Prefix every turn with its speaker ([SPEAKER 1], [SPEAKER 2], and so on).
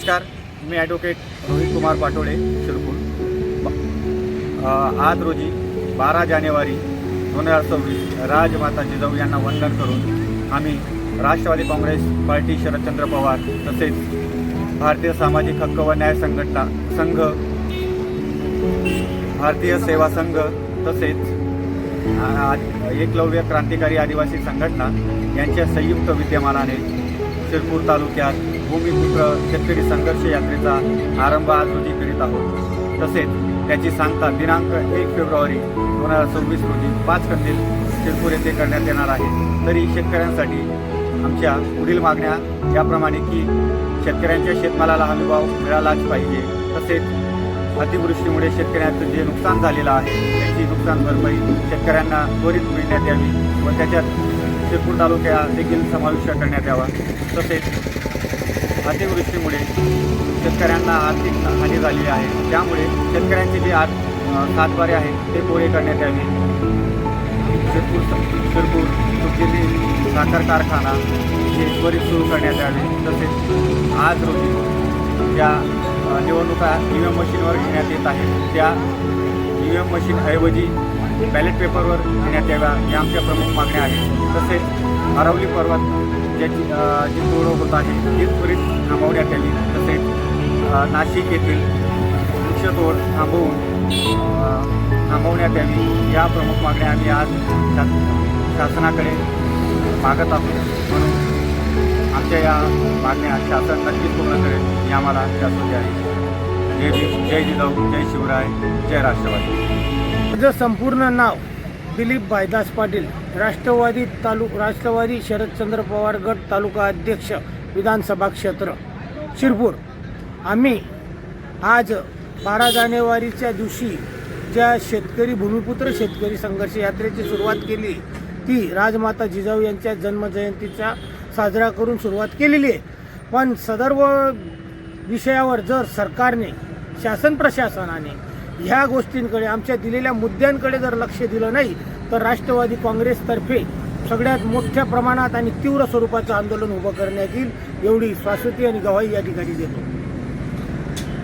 [SPEAKER 1] नमस्कार, मी ॲडव्होकेट रोहित कुमार पाटोळे, शिरपूर. आज रोजी 12 जानेवारी 2026 राजमाता जिजाऊ यांना वंदन करून आम्ही राष्ट्रवादी काँग्रेस पार्टी, शरदचंद्र पवार तसेच भारतीय सामाजिक हक्क व न्याय संघटना संघ, भारतीय सेवा संघ तसेच एकलव्य क्रांतिकारी आदिवासी संघटना यांच्या संयुक्त विद्यमानाने शिरपूर तालुक्यात भूमिपुत्र शेतकरी संघर्ष यात्रेचा आरंभ आज रोजी करीत आहोत. तसेच त्याची सांगता दिनांक 1 फेब्रुवारी 2026 रोजी 5 कंदील शिरपूर येथे करण्यात येणार आहे. तरी शेतकऱ्यांसाठी आमच्या पुढील मागण्या याप्रमाणे की शेतकऱ्यांच्या शेतमालाला हमीभाव मिळालाच पाहिजे. तसेच अतिवृष्टीमुळे शेतकऱ्यांचं जे नुकसान झालेलं आहे त्याची नुकसान भरपाई शेतकऱ्यांना त्वरित मिळण्यात यावी व त्याच्यात शिरपूर तालुक्या देखील समाविष्ट करण्यात यावा. तसेच अतिवृष्टीमुळे शेतकऱ्यांना आर्थिक हानी झालेली आहे, त्यामुळे शेतकऱ्यांचे जे सातबारे आहेत ते पुरे करण्यात यावे. शिरपूर सुतगिरणी साखर कारखाना हे त्वरित सुरू करण्यात यावे. तसेच आज रोजी ज्या निवडणुका EVM मशीनवर घेण्यात येत आहेत त्या EVM मशीनऐवजी बॅलेट पेपरवर घेण्यात याव्या, या आमच्या प्रमुख मागण्या आहेत. तसेच अरवली पर्वत ज्याची जी तोड होत आहे ती त्वरित थांबवण्यात यावी. तसेच नाशिक येथील वृक्षतोड थांबवण्यात यावी, या प्रमुख मागण्या आम्ही आज शासनाकडे मागत आहोत. म्हणून आमच्या या मागण्या शासन नक्कीच पूर्ण करेल ही आम्हाला शासन आहे. जय भीम, जय जिजाऊ, जय शिवराय, जय राष्ट्रवादी.
[SPEAKER 2] माझं संपूर्ण नाव दिलीप भाईदास पाटील, राष्ट्रवादी शरदचंद्र पवार गट तालुका अध्यक्ष, विधानसभा क्षेत्र शिरपूर. आम्ही आज 12 जानेवारीच्या दिवशी ज्या शेतकरी भूमिपुत्र शेतकरी संघर्ष यात्रेची सुरुवात केली ती राजमाता जिजाऊ यांच्या जन्मजयंतीचा साजरा करून सुरुवात केलेली आहे. पण सदर्व विषयावर जर सरकारने, शासन प्रशासनाने ह्या गोष्टींकडे, आमच्या दिलेल्या मुद्द्यांकडे जर लक्ष दिलं नाही तर राष्ट्रवादी काँग्रेसतर्फे सगळ्यात मोठ्या प्रमाणात आणि तीव्र स्वरूपाचं आंदोलन उभं करण्यात येईल, एवढी शाश्वती आणि गवाही या ठिकाणी देतो.